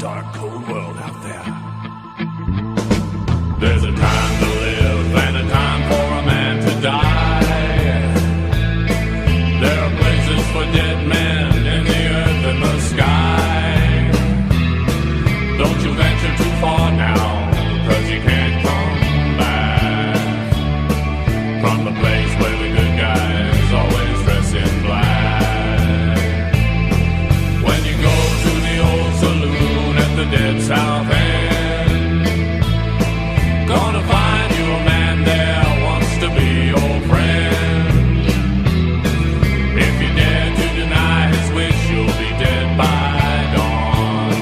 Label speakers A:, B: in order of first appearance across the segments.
A: dark, cold world out there. There's a time to live and a time for a man to die. There are places for dead men in the earth and the sky. Don't you venture too far now, 'cause you can't come back from the place where the good guys always dress in black. When you go to the old saloon at the dead South End, gonna find you a man there wants to be your friend. If you dare to deny his wish, you'll be dead by dawn.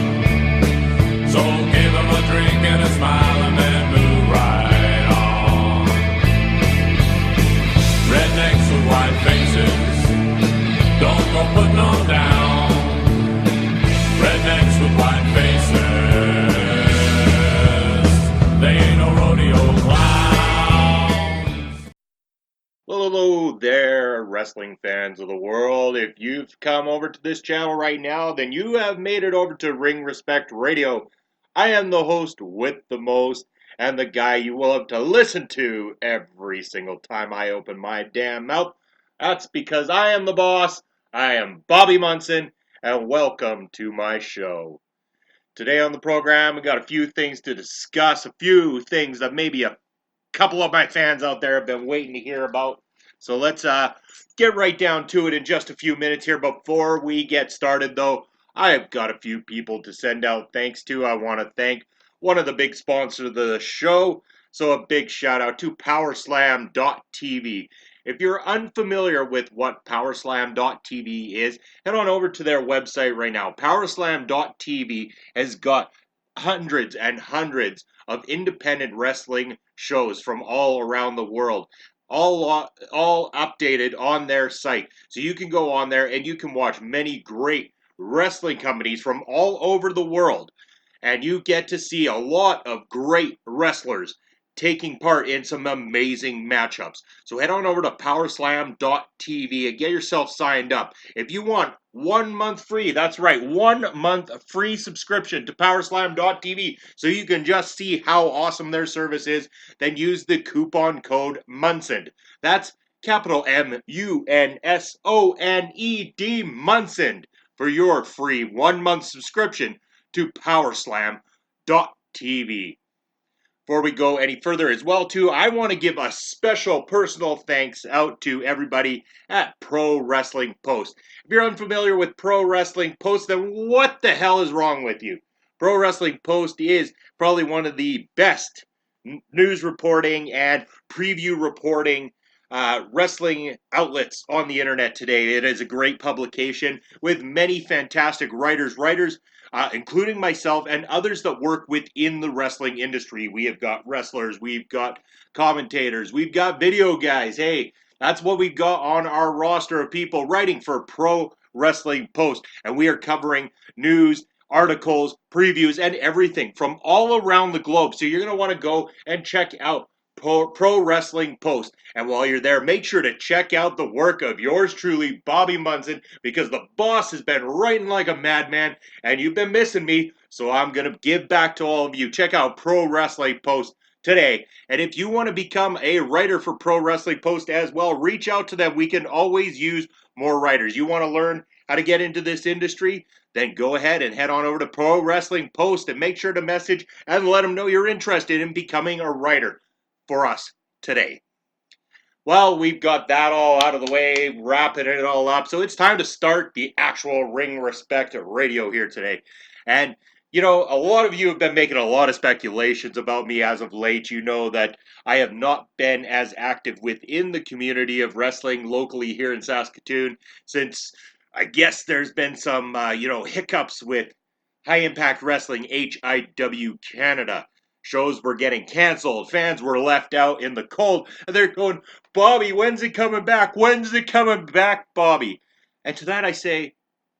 A: So give him a drink and a smile and then move right on. Rednecks with white faces, don't go putting them down. Rednecks with white faces, they ain't no rodeo clowns.
B: Well, hello there, wrestling fans of the world. If you've come over to this channel right now, then you have made it over to Ring Respect Radio. I am the host with the most, and the guy you will have to listen to every single time I open my damn mouth. That's because I am the boss. I am Bobby Munson, and welcome to my show. Today on the program, we got a few things to discuss, a few things that maybe a couple of my fans out there have been waiting to hear about. So let's get right down to it in just a few minutes here. Before we get started, though, I've got a few people to send out thanks to. I want to thank one of the big sponsors of the show. So a big shout out to Powerslam.tv. If you're unfamiliar with what Powerslam.tv is, head on over to their website right now. Powerslam.tv has got hundreds and hundreds of independent wrestling shows from all around the world, all updated on their site. So you can go on there and you can watch many great wrestling companies from all over the world. And you get to see a lot of great wrestlers taking part in some amazing matchups. So head on over to Powerslam.tv and get yourself signed up. If you want 1 month free, that's right, 1 month free subscription to Powerslam.tv so you can just see how awesome their service is, then use the coupon code Munsoned. That's capital Munsoned, Munsoned, for your free 1 month subscription to Powerslam.tv. Before we go any further as well, too, I want to give a special personal thanks out to everybody at Pro Wrestling Post. If you're unfamiliar with Pro Wrestling Post, then what the hell is wrong with you? Pro Wrestling Post is probably one of the best news reporting and preview reporting wrestling outlets on the internet today. It is a great publication with many fantastic writers, including myself and others that work within the wrestling industry. We have got wrestlers, we've got commentators, we've got video guys. Hey, that's what we've got on our roster of people writing for Pro Wrestling Post. And we are covering news, articles, previews, and everything from all around the globe. So you're going to want to go and check out Pro Wrestling Post. And while you're there, make sure to check out the work of yours truly, Bobby Munson, because the boss has been writing like a madman, and you've been missing me, so I'm going to give back to all of you. Check out Pro Wrestling Post today. And if you want to become a writer for Pro Wrestling Post as well, reach out to them. We can always use more writers. You want to learn how to get into this industry? Then go ahead and head on over to Pro Wrestling Post and make sure to message and let them know you're interested in becoming a writer for us today. Well, we've got that all out of the way, wrapping it all up. So it's time to start the actual Ring Respect Radio here today. And, you know, a lot of you have been making a lot of speculations about me as of late. You know that I have not been as active within the community of wrestling locally here in Saskatoon since I guess there's been some, hiccups with High Impact Wrestling, HIW Canada. Shows were getting canceled. Fans were left out in the cold. And they're going, Bobby, when's it coming back? When's it coming back, Bobby? And to that I say,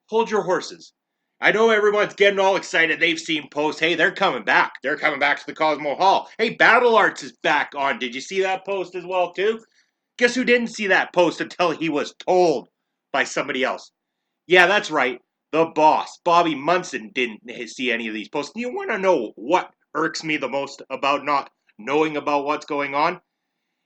B: hold your horses. I know everyone's getting all excited. They've seen posts. Hey, they're coming back. They're coming back to the Cosmo Hall. Hey, Battle Arts is back on. Did you see that post as well, too? Guess who didn't see that post until he was told by somebody else? Yeah, that's right. The boss, Bobby Munson, didn't see any of these posts. You want to know what irks me the most about not knowing about what's going on?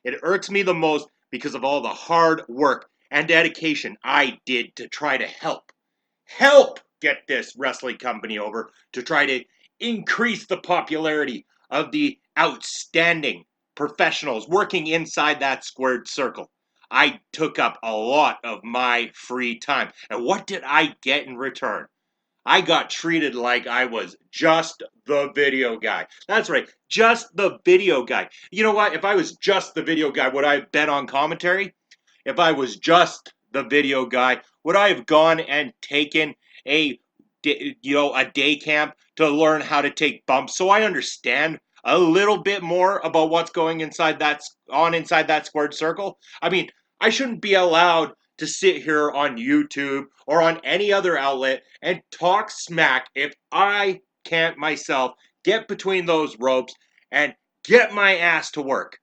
B: It irks me the most because of all the hard work and dedication I did to try to help get this wrestling company over, to try to increase the popularity of the outstanding professionals working inside that squared circle. I took up a lot of my free time. And what did I get in return? I got treated like I was just the video guy. That's right, just the video guy. You know what? If I was just the video guy, would I have been on commentary? If I was just the video guy, would I have gone and taken a a day camp to learn how to take bumps so I understand a little bit more about what's going inside that squared circle? I mean, I shouldn't be allowed to sit here on YouTube or on any other outlet and talk smack if I can't myself get between those ropes and get my ass to work.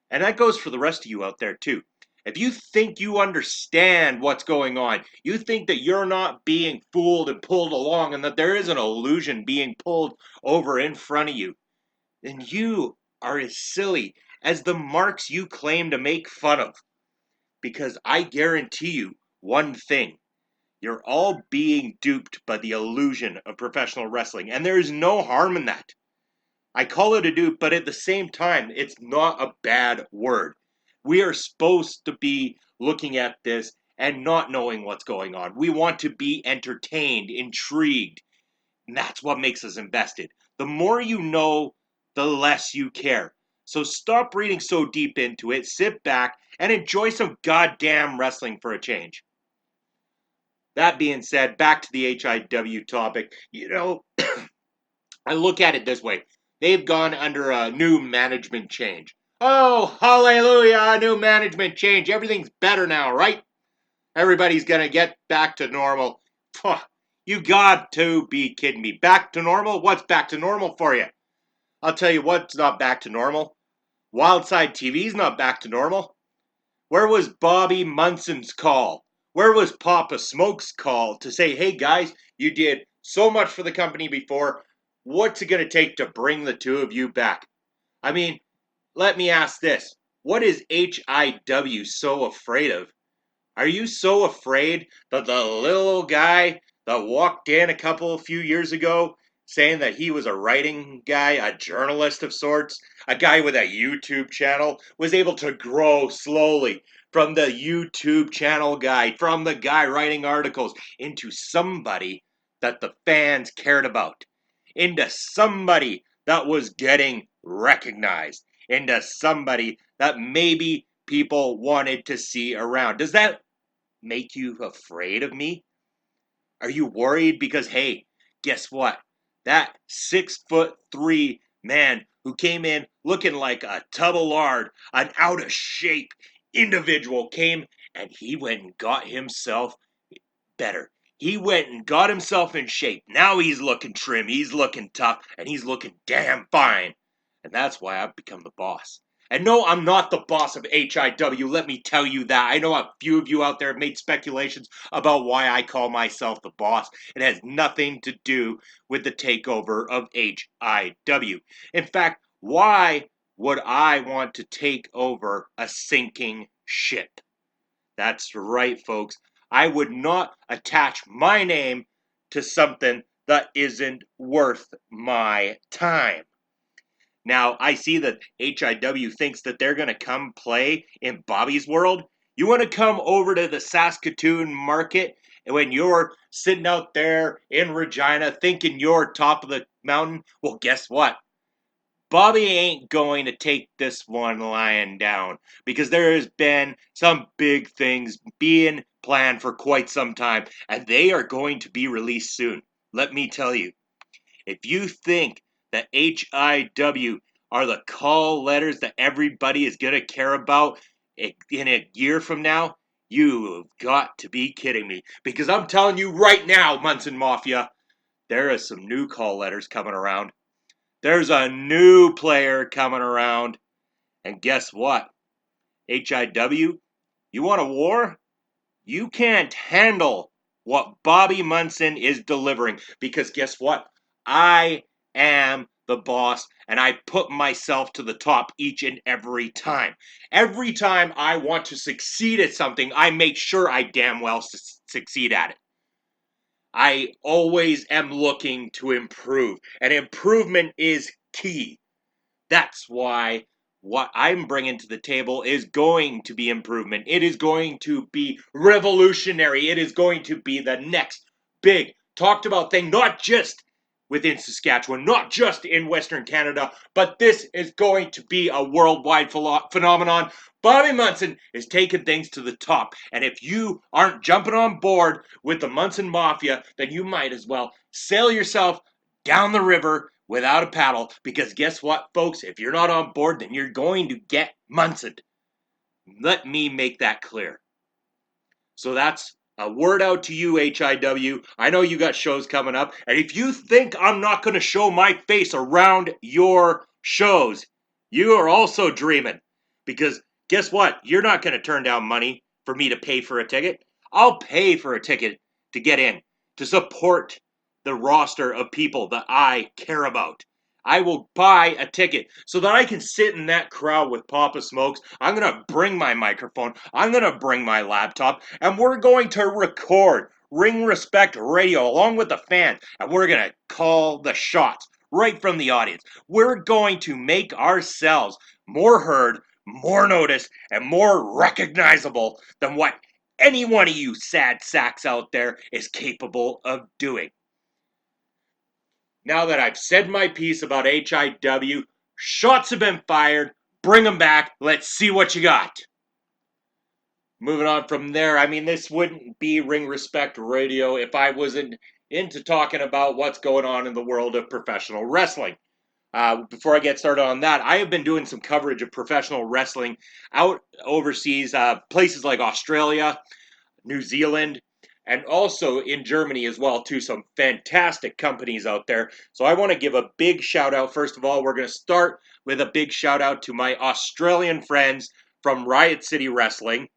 B: And that goes for the rest of you out there too. If you think you understand what's going on, you think that you're not being fooled and pulled along and that there is an illusion being pulled over in front of you, then you are as silly as the marks you claim to make fun of. Because I guarantee you one thing. You're all being duped by the illusion of professional wrestling, and there is no harm in that. I call it a dupe, but at the same time, it's not a bad word. We are supposed to be looking at this and not knowing what's going on. We want to be entertained, intrigued, and that's what makes us invested. The more you know, the less you care. So stop reading so deep into it, sit back, and enjoy some goddamn wrestling for a change. That being said, back to the HIW topic. I look at it this way. They've gone under a new management change. Oh, hallelujah, new management change. Everything's better now, right? Everybody's gonna get back to normal. You got to be kidding me. Back to normal? What's back to normal for you? I'll tell you what's not back to normal. Wildside TV's not back to normal. Where was Bobby Munson's call? Where was Papa Smoke's call to say, hey guys, you did so much for the company before. What's it going to take to bring the two of you back? I mean, let me ask this. What is HIW so afraid of? Are you so afraid that the little guy that walked in a few years ago saying that he was a writing guy, a journalist of sorts, a guy with a YouTube channel, was able to grow slowly from the YouTube channel guy, from the guy writing articles, into somebody that the fans cared about, into somebody that was getting recognized, into somebody that maybe people wanted to see around? Does that make you afraid of me? Are you worried because, hey, guess what? That 6'3" man who came in looking like a tub of lard, an out of shape individual, came and he went and got himself better. He went and got himself in shape. Now he's looking trim, he's looking tough, and he's looking damn fine. And that's why I've become the boss. And no, I'm not the boss of HIW, let me tell you that. I know a few of you out there have made speculations about why I call myself the boss. It has nothing to do with the takeover of HIW. In fact, why would I want to take over a sinking ship? That's right, folks. I would not attach my name to something that isn't worth my time. Now, I see that HIW thinks that they're going to come play in Bobby's world. You want to come over to the Saskatoon market when you're sitting out there in Regina thinking you're top of the mountain? Well, guess what? Bobby ain't going to take this one lying down, because there has been some big things being planned for quite some time, and they are going to be released soon. Let me tell you, if you think that HIW are the call letters that everybody is going to care about in a year from now, you have got to be kidding me. Because I'm telling you right now, Munson Mafia, there is some new call letters coming around. There's a new player coming around. And guess what? HIW, you want a war? You can't handle what Bobby Munson is delivering. Because guess what? I am the boss, and I put myself to the top each and every time. Every time I want to succeed at something, I make sure I damn well succeed at it. I always am looking to improve, and improvement is key. That's why what I'm bringing to the table is going to be improvement. It is going to be revolutionary. It is going to be the next big talked about thing, not just within Saskatchewan, not just in Western Canada, but this is going to be a worldwide phenomenon. Bobby Munson is taking things to the top. And if you aren't jumping on board with the Munson Mafia, then you might as well sail yourself down the river without a paddle, because guess what, folks? If you're not on board, then you're going to get Munsoned. Let me make that clear. So that's a word out to you, HIW. I know you got shows coming up, and if you think I'm not going to show my face around your shows, you are also dreaming. Because guess what? You're not going to turn down money for me to pay for a ticket. I'll pay for a ticket to get in, to support the roster of people that I care about. I will buy a ticket so that I can sit in that crowd with Papa Smokes. I'm going to bring my microphone. I'm going to bring my laptop. And we're going to record Ring Respect Radio along with the fans. And we're going to call the shots right from the audience. We're going to make ourselves more heard, more noticed, and more recognizable than what any one of you sad sacks out there is capable of doing. Now that I've said my piece about HIW, shots have been fired. Bring them back. Let's see what you got. Moving on from there, I mean, this wouldn't be Ring Respect Radio if I wasn't into talking about what's going on in the world of professional wrestling. Before I get started on that, I have been doing some coverage of professional wrestling out overseas, places like Australia, New Zealand, and also in Germany as well too. Some fantastic companies out there. So I want to give a big shout out. First of all, we're going to start with a big shout out to my Australian friends from Riot City Wrestling,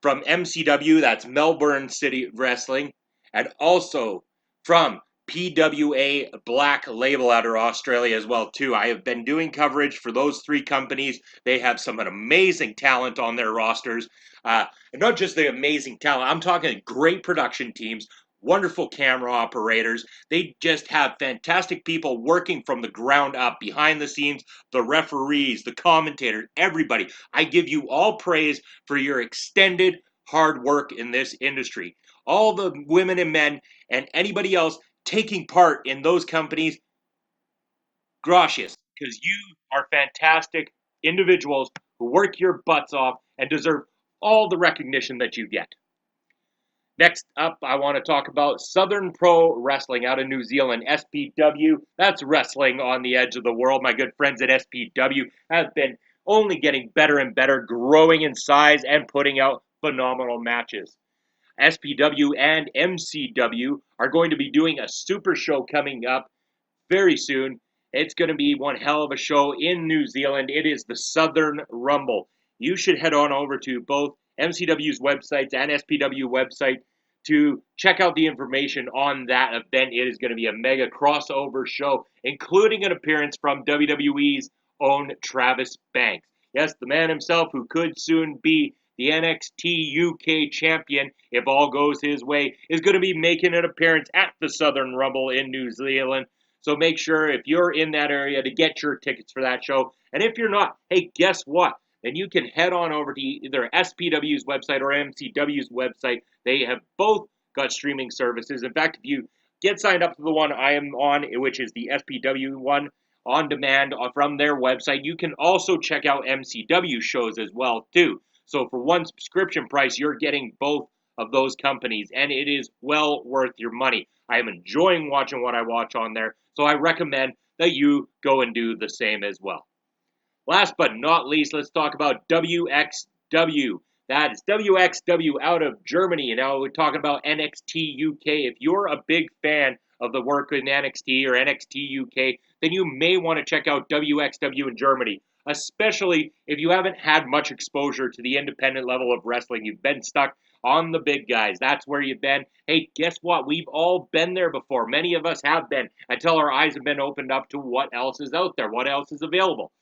B: from MCW, that's Melbourne City Wrestling, and also from PWA Black Label out of Australia as well too. I have been doing coverage for those three companies. They have some amazing talent on their rosters. And not just the amazing talent, I'm talking great production teams, wonderful camera operators. They just have fantastic people working from the ground up, behind the scenes, the referees, the commentators, everybody. I give you all praise for your extended hard work in this industry. All the women and men and anybody else taking part in those companies, gracias, because you are fantastic individuals who work your butts off and deserve all the recognition that you get. Next up, I want to talk about Southern Pro Wrestling out of New Zealand, SPW. That's wrestling on the edge of the world. My good friends at SPW have been only getting better and better, growing in size and putting out phenomenal matches. SPW and MCW are going to be doing a super show coming up very soon. It's going to be one hell of a show in New Zealand. It is the Southern Rumble. You should head on over to both MCW's websites and SPW website to check out the information on that event. It is going to be a mega crossover show, including an appearance from WWE's own Travis Banks. Yes, the man himself who could soon be the NXT UK champion, if all goes his way, is going to be making an appearance at the Southern Rumble in New Zealand. So make sure if you're in that area to get your tickets for that show. And if you're not, hey, guess what? Then you can head on over to either SPW's website or MCW's website. They have both got streaming services. In fact, if you get signed up to the one I am on, which is the SPW one, on demand from their website, you can also check out MCW shows as well, too. So for one subscription price, you're getting both of those companies, and it is well worth your money. I am enjoying watching what I watch on there, so I recommend that you go and do the same as well. Last but not least, let's talk about WXW. That is WXW out of Germany. Now we're talking about NXT UK. If you're a big fan of the work in NXT or NXT UK, then you may want to check out WXW in Germany, especially if you haven't had much exposure to the independent level of wrestling. You've been stuck on the big guys. That's where you've been. Hey, guess what? We've all been there before. Many of us have been, until our eyes have been opened up to what else is out there, what else is available.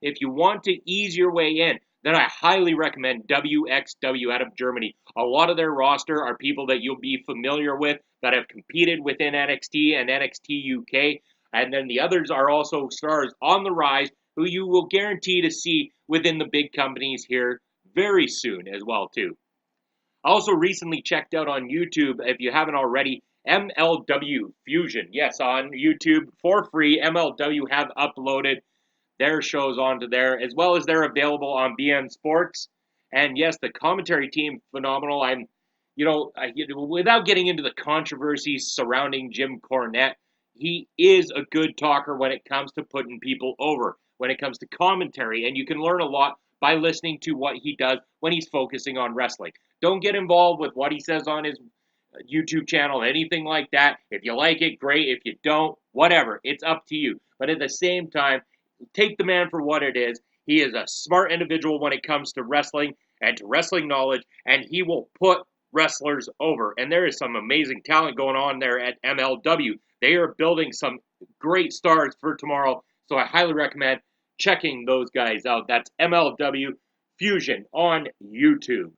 B: If you want to ease your way in, then I highly recommend WXW out of Germany. A lot of their roster are people that you'll be familiar with that have competed within NXT and NXT UK. And then the others are also stars on the rise who you will guarantee to see within the big companies here very soon as well too. I also recently checked out on YouTube, if you haven't already, MLW Fusion. Yes, on YouTube for free. MLW have uploaded their shows onto there, as well as they're available on BN Sports. And yes, the commentary team, phenomenal. Without getting into the controversies surrounding Jim Cornette, he is a good talker when it comes to putting people over, when it comes to commentary, and you can learn a lot by listening to what he does when he's focusing on wrestling. Don't get involved with what he says on his YouTube channel, anything like that. If you like it, great. If you don't, whatever. It's up to you. But at the same time, take the man for what it is. He is a smart individual when it comes to wrestling and to wrestling knowledge, and he will put wrestlers over. And there is some amazing talent going on there at MLW. They are building some great stars for tomorrow, so I highly recommend checking those guys out. That's MLW Fusion on YouTube.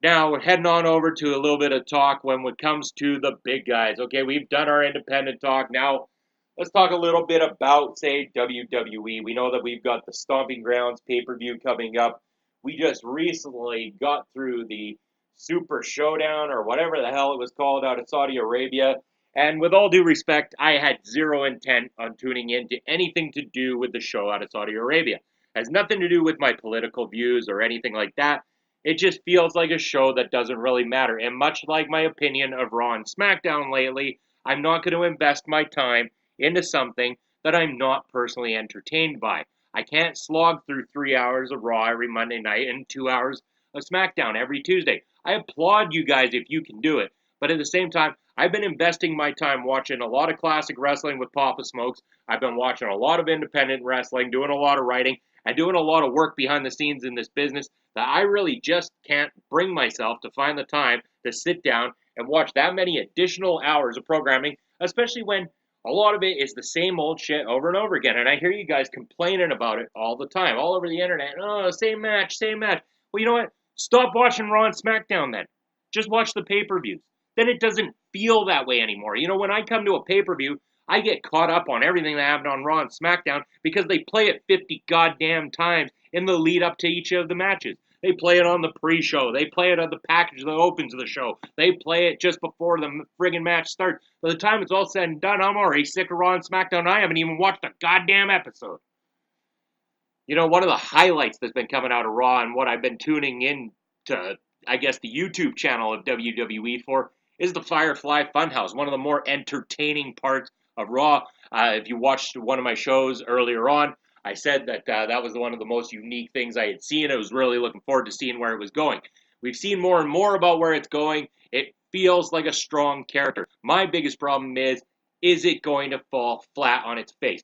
B: Now, we're heading on over to a little bit of talk when it comes to the big guys. Okay, we've done our independent talk. Now, let's talk a little bit about, say, WWE. We know that we've got the Stomping Grounds pay-per-view coming up. We just recently got through the Super Showdown, or whatever the hell it was called, out of Saudi Arabia. And with all due respect, I had zero intent on tuning into anything to do with the show out of Saudi Arabia. It has nothing to do with my political views or anything like that. It just feels like a show that doesn't really matter. And much like my opinion of Raw and SmackDown lately, I'm not going to invest my time into something that I'm not personally entertained by. I can't slog through 3 hours of Raw every Monday night and 2 hours of SmackDown every Tuesday. I applaud you guys if you can do it. But at the same time, I've been investing my time watching a lot of classic wrestling with Papa Smokes. I've been watching a lot of independent wrestling, doing a lot of writing, and doing a lot of work behind the scenes in this business that I really just can't bring myself to find the time to sit down and watch that many additional hours of programming, especially when a lot of it is the same old shit over and over again. And I hear you guys complaining about it all the time, all over the internet. Oh, same match, same match. Well, you know what? Stop watching Raw and SmackDown then. Just watch the pay-per-views. Then it doesn't feel that way anymore. You know, when I come to a pay-per-view, I get caught up on everything that happened on Raw and SmackDown because they play it 50 goddamn times in the lead up to each of the matches. They play it on the pre-show. They play it on the package that opens the show. They play it just before the friggin' match starts. By the time it's all said and done, I'm already sick of Raw and SmackDown. I haven't even watched a goddamn episode. You know, one of the highlights that's been coming out of Raw and what I've been tuning in to, I guess, the YouTube channel of WWE for is the Firefly Funhouse, one of the more entertaining parts of Raw. If you watched one of my shows earlier on, I said that that was one of the most unique things I had seen. I was really looking forward to seeing where it was going. We've seen more and more about where it's going. It feels like a strong character. My biggest problem is it going to fall flat on its face?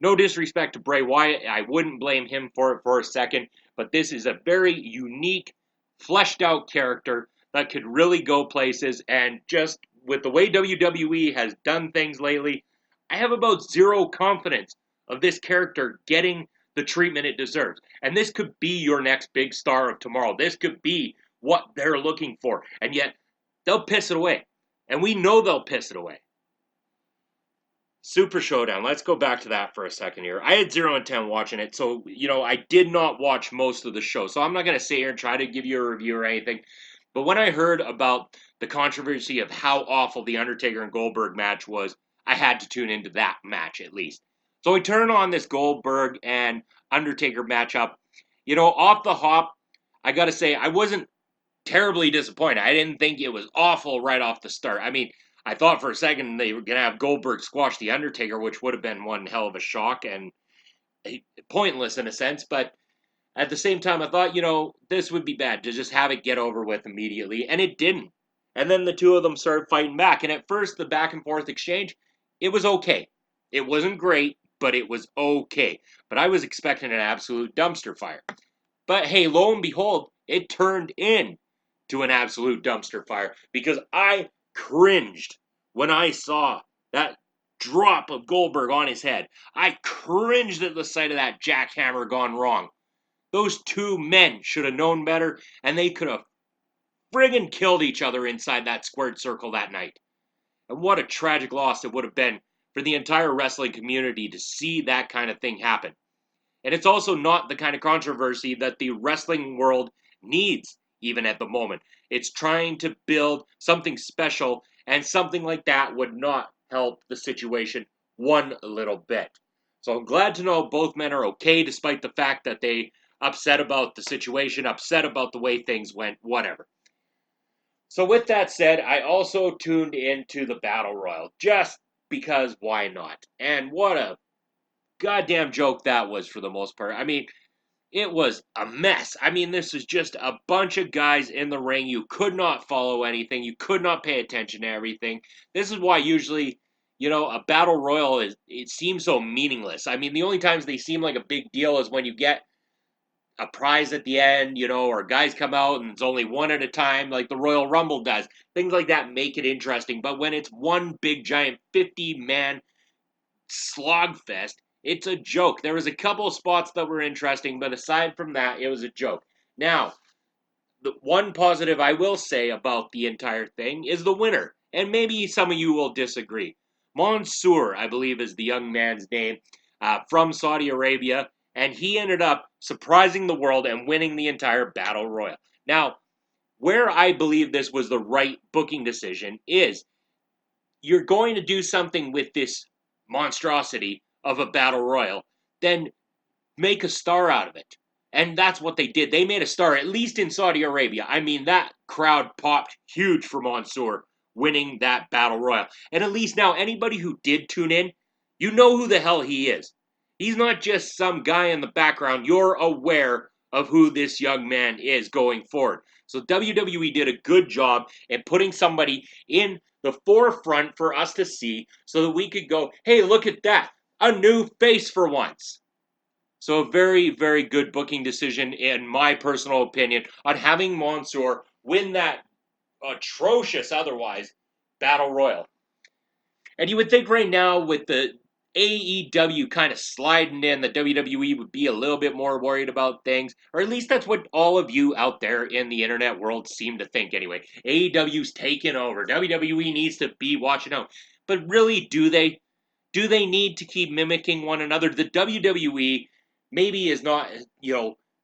B: No disrespect to Bray Wyatt. I wouldn't blame him for it for a second, but this is a very unique, fleshed out character that could really go places, and just with the way WWE has done things lately, I have about zero confidence of this character getting the treatment it deserves. And this could be your next big star of tomorrow. This could be what they're looking for. And yet, they'll piss it away. And we know they'll piss it away. Super Showdown. Let's go back to that for a second here. I had zero intent watching it, so, you know, I did not watch most of the show. So I'm not going to sit here and try to give you a review or anything. But when I heard about the controversy of how awful the Undertaker and Goldberg match was, I had to tune into that match at least. So I turned on this Goldberg and Undertaker matchup. You know, off the hop, I got to say, I wasn't terribly disappointed. I didn't think it was awful right off the start. I mean, I thought for a second they were going to have Goldberg squash the Undertaker, which would have been one hell of a shock and pointless in a sense. But at the same time, I thought, you know, this would be bad to just have it get over with immediately. And it didn't. And then the two of them started fighting back. And at first, the back and forth exchange, it was okay. It wasn't great, but it was okay. But I was expecting an absolute dumpster fire. But hey, lo and behold, it turned in to an absolute dumpster fire because I cringed when I saw that drop of Goldberg on his head. I cringed at the sight of that jackhammer gone wrong. Those two men should have known better, and they could have friggin' killed each other inside that squared circle that night. And what a tragic loss it would have been for the entire wrestling community to see that kind of thing happen. And it's also not the kind of controversy that the wrestling world needs, even at the moment. It's trying to build something special, and something like that would not help the situation one little bit. So I'm glad to know both men are okay, despite the fact that they upset about the situation, upset about the way things went, whatever. So with that said, I also tuned into the Battle Royal, just because why not? And what a goddamn joke that was for the most part. I mean, it was a mess. I mean, this is just a bunch of guys in the ring. You could not follow anything. You could not pay attention to everything. This is why usually, a battle royal it seems so meaningless. I mean, the only times they seem like a big deal is when you get a prize at the end, or guys come out and it's only one at a time, like the Royal Rumble does. Things like that make it interesting. But when it's one big giant 50-man slogfest, it's a joke. There was a couple of spots that were interesting, but aside from that, it was a joke. Now, the one positive I will say about the entire thing is the winner, and maybe some of you will disagree. Mansoor, I believe is the young man's name, from Saudi Arabia, and he ended up surprising the world and winning the entire Battle Royal. Now, where I believe this was the right booking decision is you're going to do something with this monstrosity of a battle royal, then make a star out of it. And that's what they did. They made a star, at least in Saudi Arabia. I mean, that crowd popped huge for Mansoor winning that battle royal. And at least now, anybody who did tune in, you know who the hell he is. He's not just some guy in the background. You're aware of who this young man is going forward. So WWE did a good job in putting somebody in the forefront for us to see so that we could go, hey, look at that. A new face for once. So a very, very good booking decision, in my personal opinion, on having Mansoor win that atrocious otherwise Battle Royal. And you would think right now with the AEW kind of sliding in, the WWE would be a little bit more worried about things, or at least that's what all of you out there in the internet world seem to think anyway. AEW's taking over. WWE needs to be watching out. But really, do they? Do they need to keep mimicking one another? The WWE maybe is not,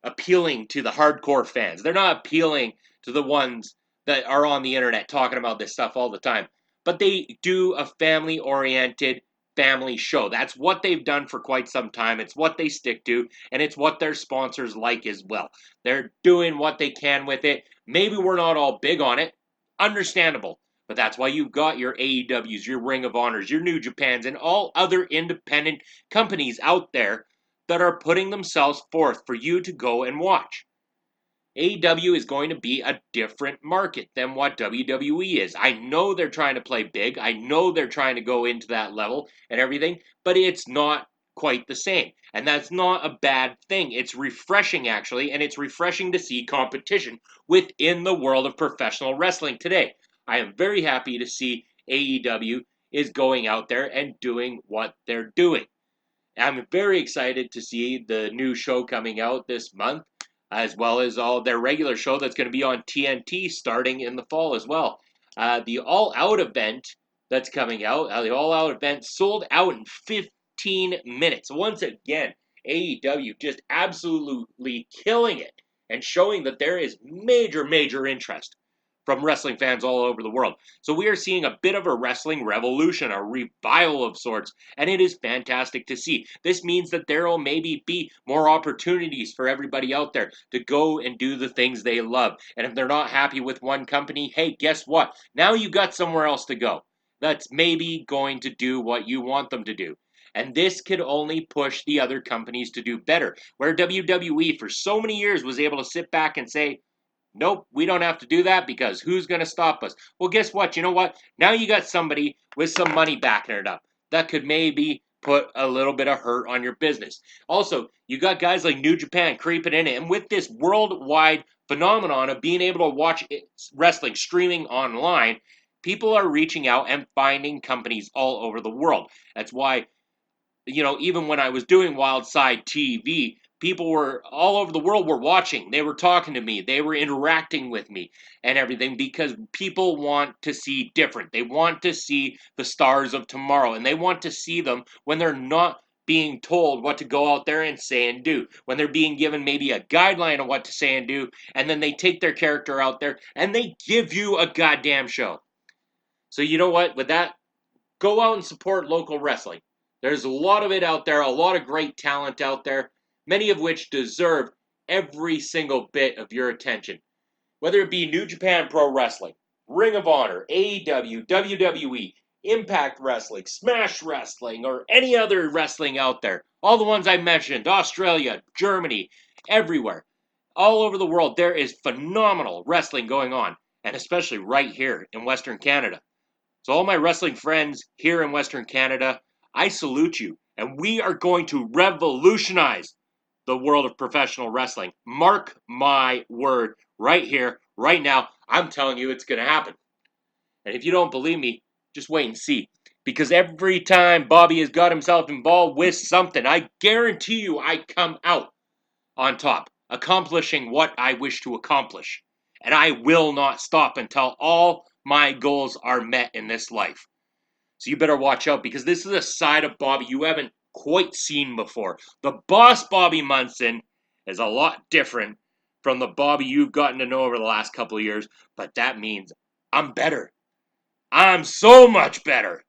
B: appealing to the hardcore fans. They're not appealing to the ones that are on the internet talking about this stuff all the time. But they do a family-oriented family show. That's what they've done for quite some time. It's what they stick to, and it's what their sponsors like as well. They're doing what they can with it. Maybe we're not all big on it. Understandable. But that's why you've got your AEWs, your Ring of Honors, your New Japans, and all other independent companies out there that are putting themselves forth for you to go and watch. AEW is going to be a different market than what WWE is. I know they're trying to play big. I know they're trying to go into that level and everything, but it's not quite the same. And that's not a bad thing. It's refreshing, actually, and it's refreshing to see competition within the world of professional wrestling today. I am very happy to see AEW is going out there and doing what they're doing. I'm very excited to see the new show coming out this month, as well as all their regular show that's going to be on TNT starting in the fall as well. The All Out event that's coming out, the All Out event sold out in 15 minutes. Once again, AEW just absolutely killing it and showing that there is major, major interest from wrestling fans all over the world. So we are seeing a bit of a wrestling revolution, a revival of sorts, and it is fantastic to see. This means that there will maybe be more opportunities for everybody out there to go and do the things they love. And if they're not happy with one company, hey, guess what? Now you got somewhere else to go that's maybe going to do what you want them to do. And this could only push the other companies to do better. Where WWE for so many years was able to sit back and say, nope, we don't have to do that because who's going to stop us? Well, guess what? You know what? Now you got somebody with some money backing it up that could maybe put a little bit of hurt on your business. Also, you got guys like New Japan creeping in it, and with this worldwide phenomenon of being able to watch wrestling streaming online, people are reaching out and finding companies all over the world. That's why, even when I was doing Wildside TV, people were all over the world were watching. They were talking to me. They were interacting with me and everything because people want to see different. They want to see the stars of tomorrow, and they want to see them when they're not being told what to go out there and say and do. When they're being given maybe a guideline of what to say and do, and then they take their character out there and they give you a goddamn show. So you know what? With that, go out and support local wrestling. There's a lot of it out there, a lot of great talent out there, many of which deserve every single bit of your attention. Whether it be New Japan Pro Wrestling, Ring of Honor, AEW, WWE, Impact Wrestling, Smash Wrestling, or any other wrestling out there. All the ones I mentioned, Australia, Germany, everywhere. All over the world, there is phenomenal wrestling going on, and especially right here in Western Canada. So all my wrestling friends here in Western Canada, I salute you. And we are going to revolutionize the world of professional wrestling. Mark my word right here, right now. I'm telling you it's going to happen. And if you don't believe me, just wait and see. Because every time Bobby has got himself involved with something, I guarantee you I come out on top, accomplishing what I wish to accomplish. And I will not stop until all my goals are met in this life. So you better watch out because this is a side of Bobby you haven't quite seen before. The Boss Bobby Munson is a lot different from the Bobby you've gotten to know over the last couple of years, but that means I'm better. I'm so much better.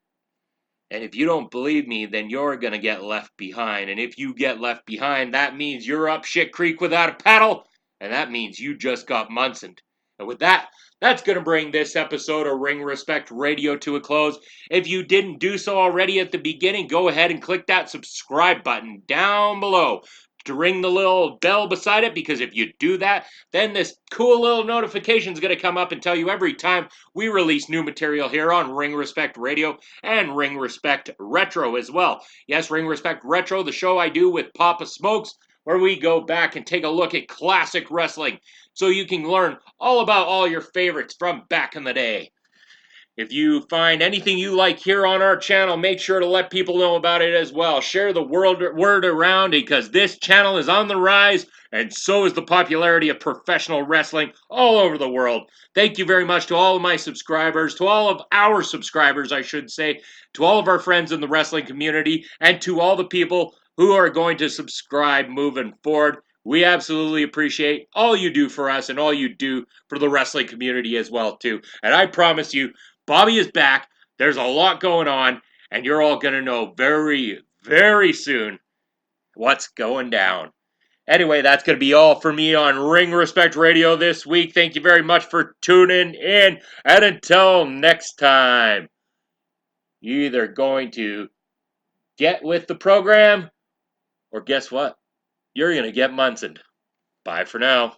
B: And if you don't believe me, then you're going to get left behind. And if you get left behind, that means you're up shit creek without a paddle. And that means you just got Munsoned. And with that, that's going to bring this episode of Ring Respect Radio to a close. If you didn't do so already at the beginning, go ahead and click that subscribe button down below to ring the little bell beside it, because if you do that, then this cool little notification is going to come up and tell you every time we release new material here on Ring Respect Radio and Ring Respect Retro as well. Yes, Ring Respect Retro, the show I do with Papa Smokes, where we go back and take a look at classic wrestling so you can learn all about all your favorites from back in the day. If you find anything you like here on our channel, make sure to let people know about it as well. Share the word around, because this channel is on the rise, and so is the popularity of professional wrestling all over the world. Thank you very much to all of my subscribers, to all of our subscribers, I should say, to all of our friends in the wrestling community, and to all the people who are going to subscribe moving forward. We absolutely appreciate all you do for us and all you do for the wrestling community as well, too. And I promise you, Bobby is back. There's a lot going on, and you're all going to know very, very soon what's going down. Anyway, that's going to be all for me on Ring Respect Radio this week. Thank you very much for tuning in, and until next time, you're either going to get with the program, or guess what? You're going to get Munsoned. Bye for now.